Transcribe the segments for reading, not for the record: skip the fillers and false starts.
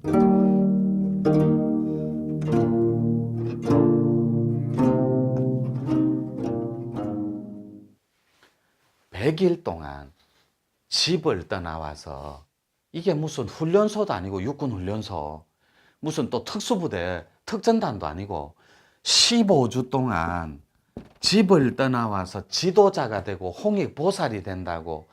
100일 동안 집을 떠나와서, 이게 무슨 훈련소도 아니고 육군 훈련소, 무슨 또 특수부대 특전단도 아니고 15주 동안 집을 떠나와서 지도자가 되고 홍익보살이 된다고,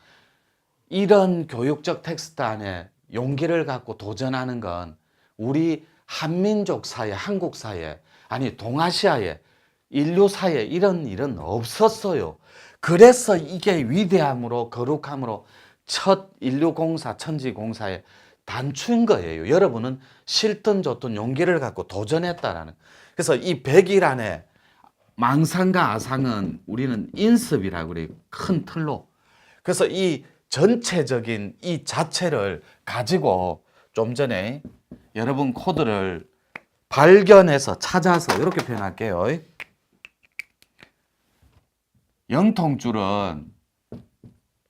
이런 교육적 텍스트 안에 용기를 갖고 도전하는 건 우리 한민족 사회, 한국 사회, 아니 동아시아에, 인류 사회에 이런 일은 없었어요. 그래서 이게 위대함으로 거룩함으로 첫 인류 공사, 천지 공사의 단추인 거예요. 여러분은 싫든 좋든 용기를 갖고 도전했다라는. 그래서 이 100일 안에 망상과 아상은 우리는 인습이라고 그래요. 큰 틀로. 그래서 이 전체적인 이 자체를 가지고 좀 전에 여러분 코드를 발견해서 찾아서 이렇게 표현할게요. 영통줄은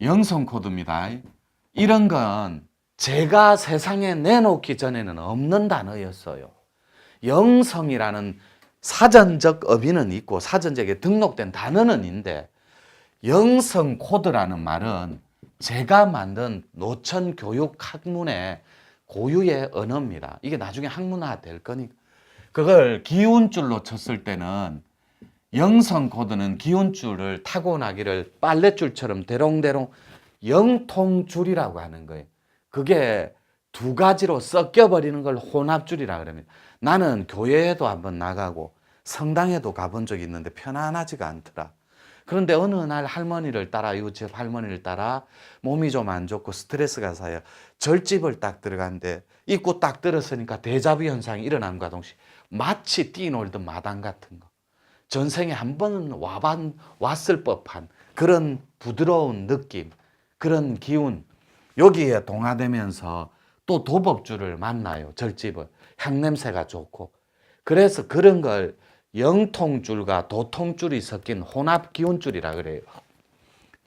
영성 코드입니다. 이런 건 제가 세상에 내놓기 전에는 없는 단어였어요. 영성이라는 사전적 어휘는 있고 사전적에 등록된 단어는 있는데, 영성 코드라는 말은 제가 만든 노천 교육 학문의 고유의 언어입니다. 이게 나중에 학문화 될 거니까. 그걸 기운줄로 쳤을 때는, 영성 코드는 기운줄을 타고나기를 빨랫줄처럼 대롱대롱 영통줄이라고 하는 거예요. 그게 두 가지로 섞여버리는 걸 혼합줄이라고 합니다. 나는 교회에도 한번 나가고 성당에도 가본 적이 있는데 편안하지가 않더라. 그런데 어느 날 할머니를 따라, 이웃집 할머니를 따라 몸이 좀 안 좋고 스트레스가 쌓여 절집을 딱 들어갔는데, 입구 딱 들었으니까 데자뷰 현상이 일어남과 동시에 마치 뛰놀던 마당 같은 거, 전생에 한 번은 왔을 법한 그런 부드러운 느낌, 그런 기운, 여기에 동화되면서 또 도법줄을 만나요. 절집을. 향냄새가 좋고. 그래서 그런 걸 영통줄과 도통줄이 섞인 혼합 기운줄이라 그래요.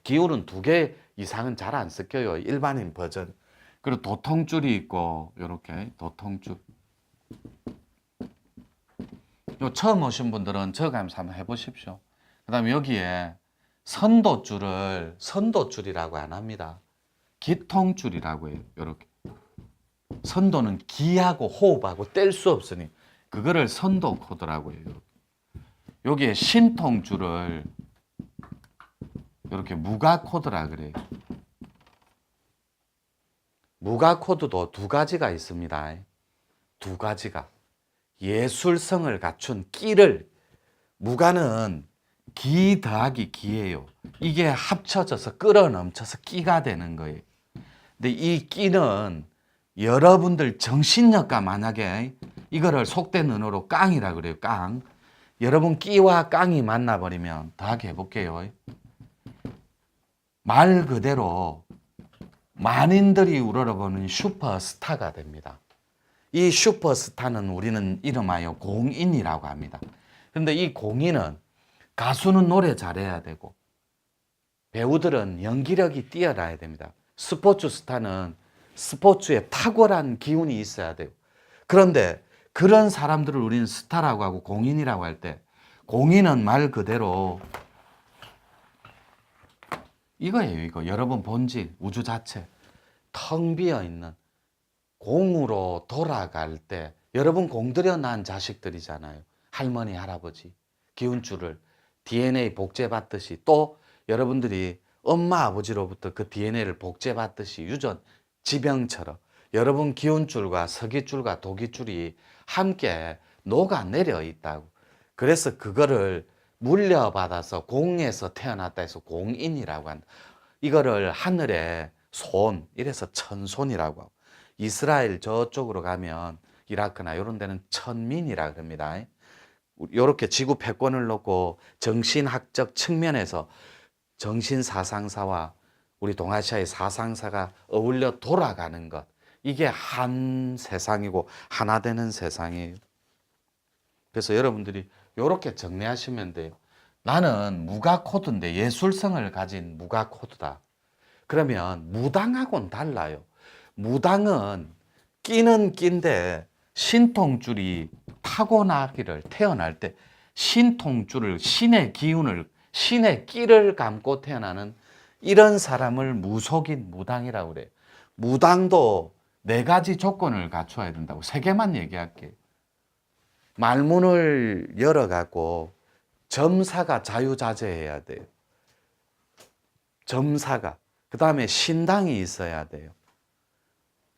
기운은 2개 이상은 잘 안 섞여요. 일반인 버전. 그리고 도통줄이 있고, 이렇게 도통줄. 요 처음 오신 분들은 저가면서 한번 해보십시오. 그 다음에 여기에 선도줄이라고 안 합니다. 기통줄이라고 해요. 이렇게. 선도는 기하고 호흡하고 뗄 수 없으니 그거를 선도 코드라고 해요. 이렇게. 여기에 신통줄을 이렇게 무가 코드라 그래요. 무가 코드도 2가지가 있습니다. 2가지가. 예술성을 갖춘 끼를, 무가는 기 더하기 기예요. 이게 합쳐져서 끌어넘쳐서 끼가 되는 거예요. 근데 이 끼는 여러분들 정신력과 만약에 이거를 속된 언어로 깡이라 그래요. 깡. 여러분 끼와 깡이 만나버리면, 더하게 해볼게요. 말 그대로 만인들이 우러러보는 슈퍼스타가 됩니다. 이 슈퍼스타는 우리는 이름하여 공인이라고 합니다. 그런데 이 공인은, 가수는 노래 잘해야 되고 배우들은 연기력이 뛰어나야 됩니다. 스포츠 스타는 스포츠에 탁월한 기운이 있어야 돼요. 그런데 그런 사람들을 우리는 스타라고 하고 공인이라고 할 때, 공인은 말 그대로 이거예요. 이거 여러분 본질, 우주 자체 텅 비어 있는, 공으로 돌아갈 때, 여러분 공들여 낳은 자식들이잖아요. 할머니, 할아버지 기운줄을 DNA 복제받듯이, 또 여러분들이 엄마, 아버지로부터 그 DNA를 복제받듯이 유전, 지병처럼 여러분 기운줄과 서기줄과 도기줄이 함께 녹아내려 있다고. 그래서 그거를 물려받아서 공에서 태어났다 해서 공인이라고 한다. 이거를 하늘의 손, 이래서 천손이라고 하고, 이스라엘 저쪽으로 가면 이라크나 이런 데는 천민이라고 합니다. 이렇게 지구 패권을 놓고 정신학적 측면에서 정신사상사와 우리 동아시아의 사상사가 어울려 돌아가는 것, 이게 한 세상이고 하나 되는 세상이에요. 그래서 여러분들이 이렇게 정리하시면 돼요. 나는 무가 코드인데 예술성을 가진 무가 코드다. 그러면 무당하고는 달라요. 무당은 끼는 끼인데 신통줄이 타고나기를 태어날 때 신통줄을 신의 기운을 신의 끼를 감고 태어나는 이런 사람을 무속인 무당이라고 그래요. 무당도 4가지 조건을 갖춰야 된다고 3개만 얘기할게요. 말문을 열어갖고 점사가 자유자재해야 돼요. 점사가. 그 다음에 신당이 있어야 돼요.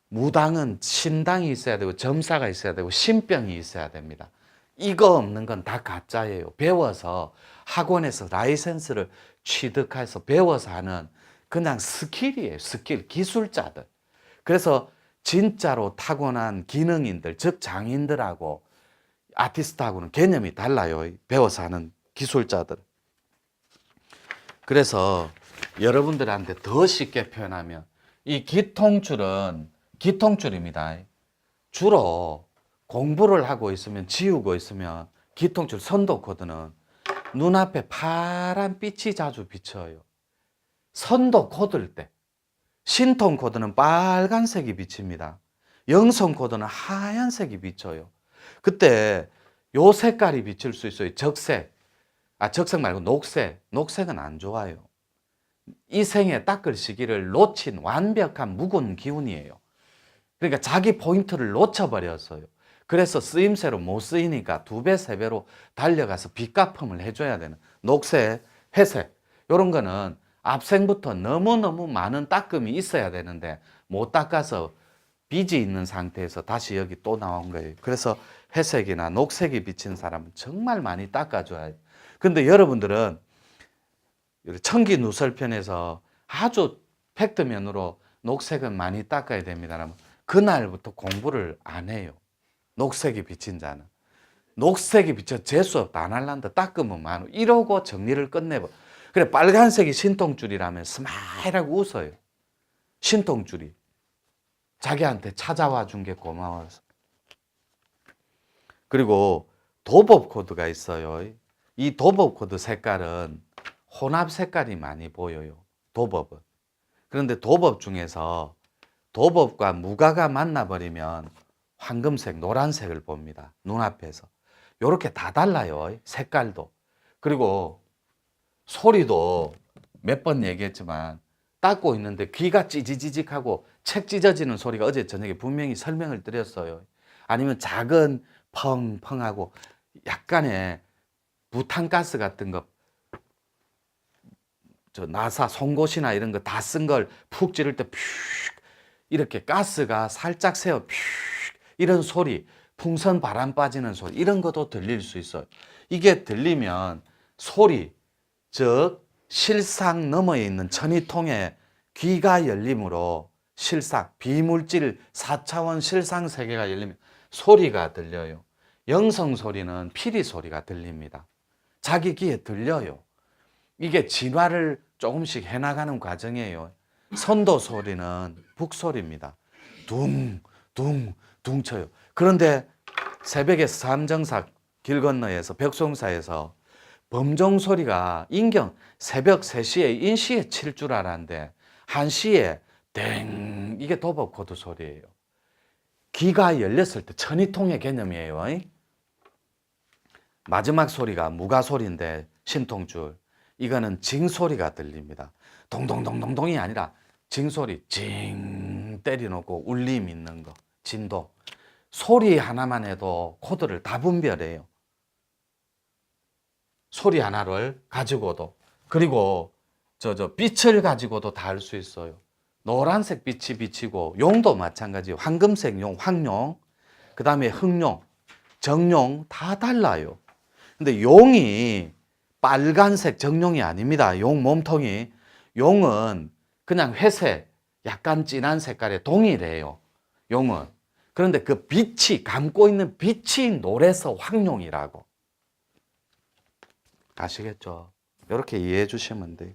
무당은 신당이 있어야 되고 점사가 있어야 되고 신병이 있어야 됩니다. 이거 없는 건 다 가짜예요. 배워서 학원에서 라이센스를 취득해서 배워서 하는 그냥 스킬이에요. 스킬, 기술자들. 그래서 진짜로 타고난 기능인들, 즉 장인들하고 아티스트하고는 개념이 달라요. 배워서 하는 기술자들. 그래서 여러분들한테 더 쉽게 표현하면 이 기통줄입니다. 주로 공부를 하고 있으면 지우고 있으면 기통줄 선도 코드는 눈앞에 파란 빛이 자주 비쳐요. 선도 코드일 때. 신통 코드는 빨간색이 비칩니다. 영성 코드는 하얀색이 비쳐요. 그때 요 색깔이 비칠 수 있어요. 적색. 적색 말고 녹색. 녹색은 안 좋아요. 이 생에 닦을 시기를 놓친 완벽한 묵은 기운이에요. 그러니까 자기 포인트를 놓쳐버렸어요. 그래서 쓰임새로 못 쓰이니까 2배, 3배로 달려가서 빚갚음을 해줘야 되는 녹색, 회색 이런 거는 앞생부터 너무너무 많은 닦음이 있어야 되는데 못 닦아서 빚이 있는 상태에서 다시 여기 또 나온 거예요. 그래서 회색이나 녹색이 비친 사람은 정말 많이 닦아줘야 해요. 근데 여러분들은 청기 누설편에서 아주 팩트면으로 녹색은 많이 닦아야 됩니다라면 그날부터 공부를 안 해요. 녹색이 비친 자는. 녹색이 비쳐 재수없다 안 할란다 닦으면 많어. 이러고 정리를 끝내버. 그래 빨간색이 신통줄이라면 스마일하고 웃어요. 신통줄이. 자기한테 찾아와 준 게 고마워서. 그리고 도법 코드가 있어요. 이 도법 코드 색깔은 혼합 색깔이 많이 보여요. 도법은. 그런데 도법 중에서 도법과 무가가 만나버리면 황금색, 노란색을 봅니다. 눈앞에서. 요렇게 다 달라요. 색깔도. 그리고 소리도 몇 번 얘기했지만 닦고 있는데 귀가 찌지직하고 책 찢어지는 소리가 어제 저녁에 분명히 설명을 드렸어요. 아니면 작은 펑펑하고 약간의 부탄가스 같은 거 나사, 송곳이나 이런 거 다 쓴 걸 푹 찌를 때 퓨 이렇게 가스가 살짝 새어 퓨 이런 소리, 풍선 바람 빠지는 소리 이런 것도 들릴 수 있어요. 이게 들리면 소리, 즉 실상 너머에 있는 천이통에 귀가 열림으로 실상, 비물질 4차원 실상 세계가 열리면 소리가 들려요. 영성 소리는 피리 소리가 들립니다. 자기 귀에 들려요. 이게 진화를 조금씩 해나가는 과정이에요. 선도 소리는 북소리입니다. 둥 쳐요. 그런데 새벽에 삼정사 길 건너에서 벽송사에서 범종 소리가 인경 새벽 3시에 인시에 칠 줄 알았는데 1시에 땡 이게 도법 코드 소리예요. 귀가 열렸을 때 천이통의 개념이에요. 마지막 소리가 무가 소리인데 신통줄 이거는 징소리가 들립니다. 동동동동동이 아니라 징소리 징 때려놓고 울림 있는 거 진동 소리 하나만 해도 코드를 다 분별해요. 소리 하나를 가지고도 그리고 빛을 가지고도 다 알 수 있어요. 노란색 빛이 비치고 용도 마찬가지예요. 황금색 용, 황용 그 다음에 흑용, 정용 다 달라요. 근데 용이 빨간색 정용이 아닙니다. 용 몸통이. 용은 그냥 회색, 약간 진한 색깔의 동일해요. 용은. 그런데 그 빛이, 감고 있는 빛이 노래서 황룡이라고. 아시겠죠? 이렇게 이해해 주시면 돼요.